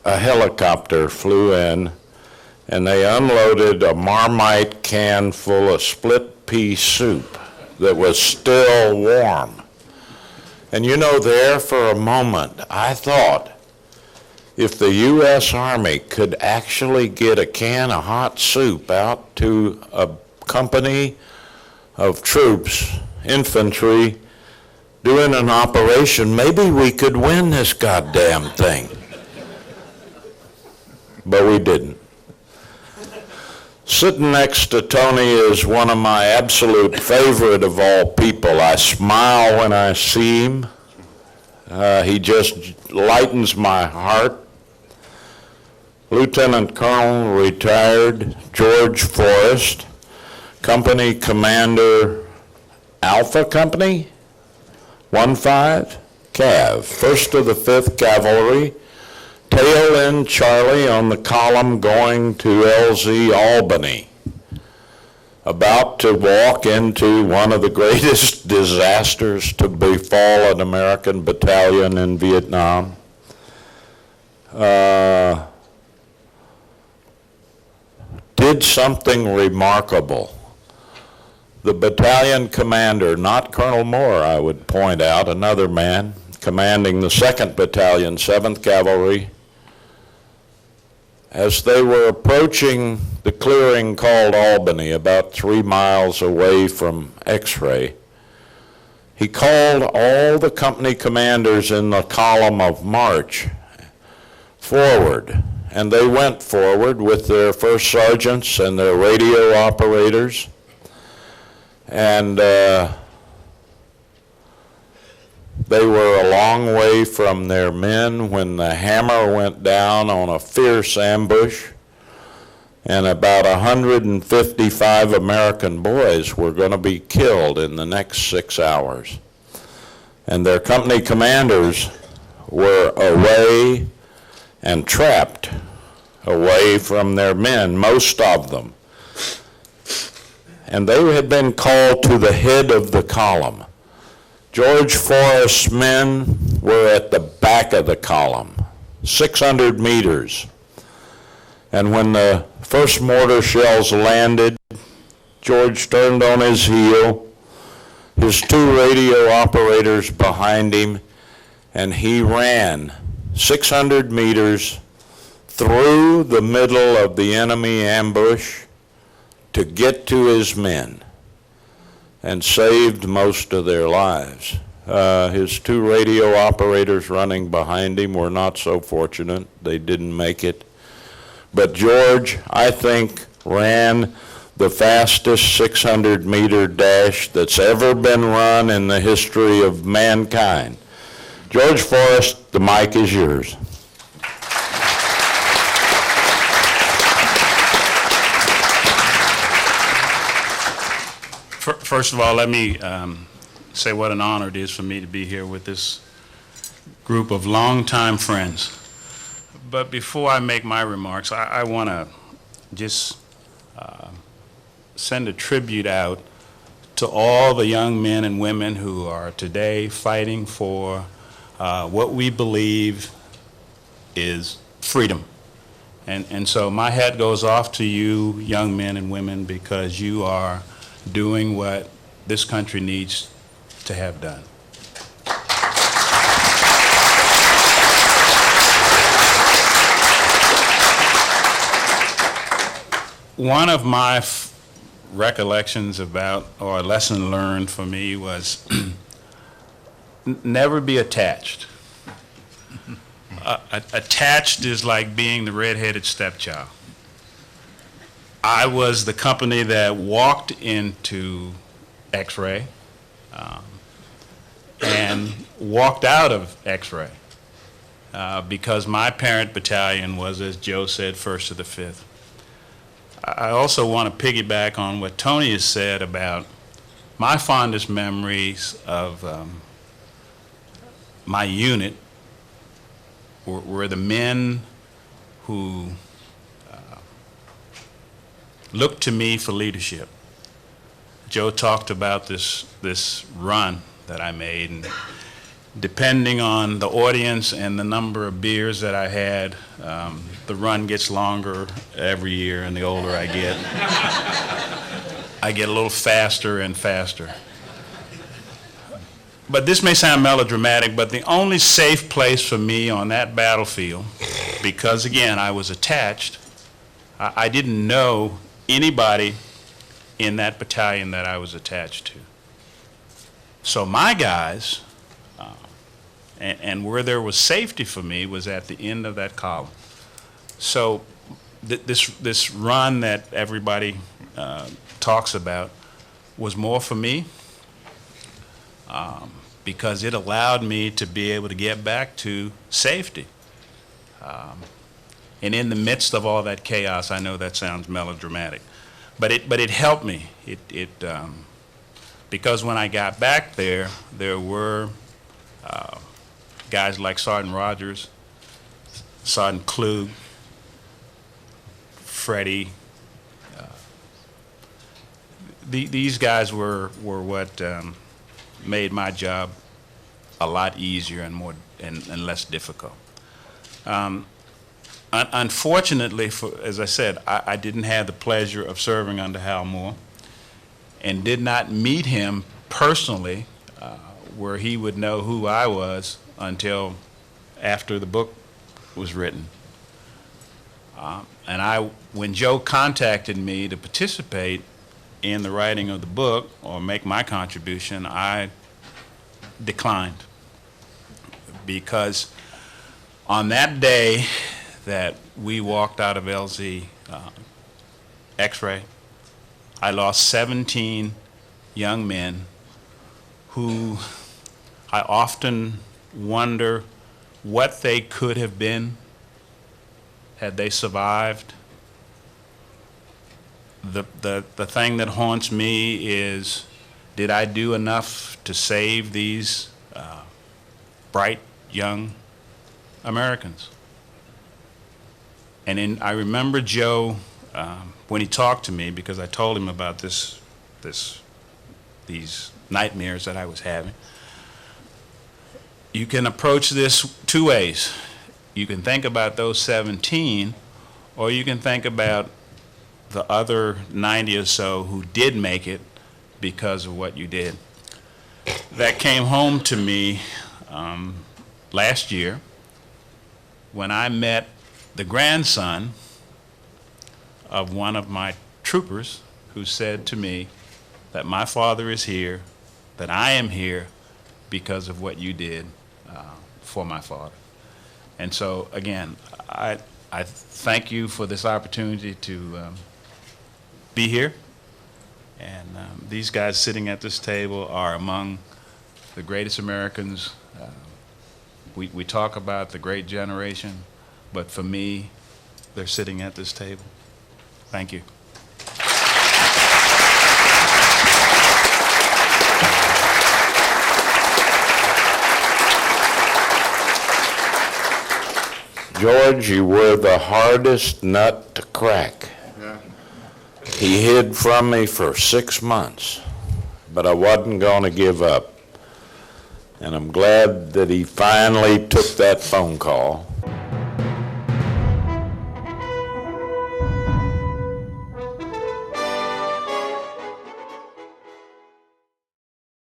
a helicopter flew in, and they unloaded a Marmite can full of split pea soup that was still warm. And you know, there for a moment, I thought, if the U.S. Army could actually get a can of hot soup out to a company of troops, infantry, doing an operation, maybe we could win this goddamn thing. But we didn't. Sitting next to Tony is one of my absolute favorite of all people. I smile when I see him. He just lightens my heart. Lieutenant Colonel retired George Forrest, Company Commander Alpha Company, 1-5, Cav, 1st of the 5th Cavalry, tail end Charlie on the column going to LZ Albany, about to walk into one of the greatest disasters to befall an American battalion in Vietnam. Did something remarkable. The battalion commander, not Colonel Moore, I would point out, another man, commanding the 2nd Battalion, 7th Cavalry, as they were approaching the clearing called Albany, about 3 miles away from X-ray, he called all the company commanders in the column of march forward. And they went forward with their first sergeants and their radio operators. And they were a long way from their men when the hammer went down on a fierce ambush. And about 155 American boys were going to be killed in the next 6 hours. And their company commanders were away and trapped away from their men, most of them. And they had been called to the head of the column. George Forrest's men were at the back of the column, 600 meters. And when the first mortar shells landed, George turned on his heel, his 2 radio operators behind him, and he ran 600 meters through the middle of the enemy ambush to get to his men, and saved most of their lives. His 2 radio operators running behind him were not so fortunate. They didn't make it. But George, I think, ran the fastest 600-meter dash that's ever been run in the history of mankind. George Forrest, the mic is yours. First of all, let me say what an honor it is for me to be here with this group of longtime friends. But before I make my remarks, I want to just send a tribute out to all the young men and women who are today fighting for what we believe is freedom. And so my hat goes off to you, young men and women, because you are doing what this country needs to have done. One of my recollections about, or a lesson learned for me, was never be attached. Attached is like being the red-headed stepchild. I was the company that walked into X-ray and walked out of X-ray because my parent battalion was, as Joe said, 1st of the 5th. I also want to piggyback on what Tony has said about my fondest memories of my unit were the men who looked to me for leadership. Joe talked about this run that I made, and depending on the audience and the number of beers that I had, the run gets longer every year, and the older I get a little faster and faster. But this may sound melodramatic, but the only safe place for me on that battlefield, because again, I was attached, I didn't know anybody in that battalion that I was attached to. So my guys, and where there was safety for me was at the end of that column. So this run that everybody talks about was more for me because it allowed me to be able to get back to safety. And in the midst of all that chaos, I know that sounds melodramatic, but it helped me. Because when I got back there were guys like Sergeant Rogers, Sergeant Klug, Freddie. These guys were what made my job a lot easier and more and less difficult. Unfortunately, as I said, I didn't have the pleasure of serving under Hal Moore, and did not meet him personally, where he would know who I was until after the book was written. And when Joe contacted me to participate in the writing of the book or make my contribution, I declined, because on that day that we walked out of LZ X-ray, I lost 17 young men who I often wonder what they could have been had they survived. The thing that haunts me is, did I do enough to save these bright young Americans? And I remember Joe, when he talked to me, because I told him about these nightmares that I was having. You can approach this two ways. You can think about those 17, or you can think about the other 90 or so who did make it because of what you did. That came home to me last year when I met the grandson of one of my troopers, who said to me that my father is here, that I am here because of what you did for my father. And so again, I thank you for this opportunity to be here. And these guys sitting at this table are among the greatest Americans. We talk about the great generation, but for me, they're sitting at this table. Thank you. George, you were the hardest nut to crack. Yeah. He hid from me for 6 months, but I wasn't going to give up. And I'm glad that he finally took that phone call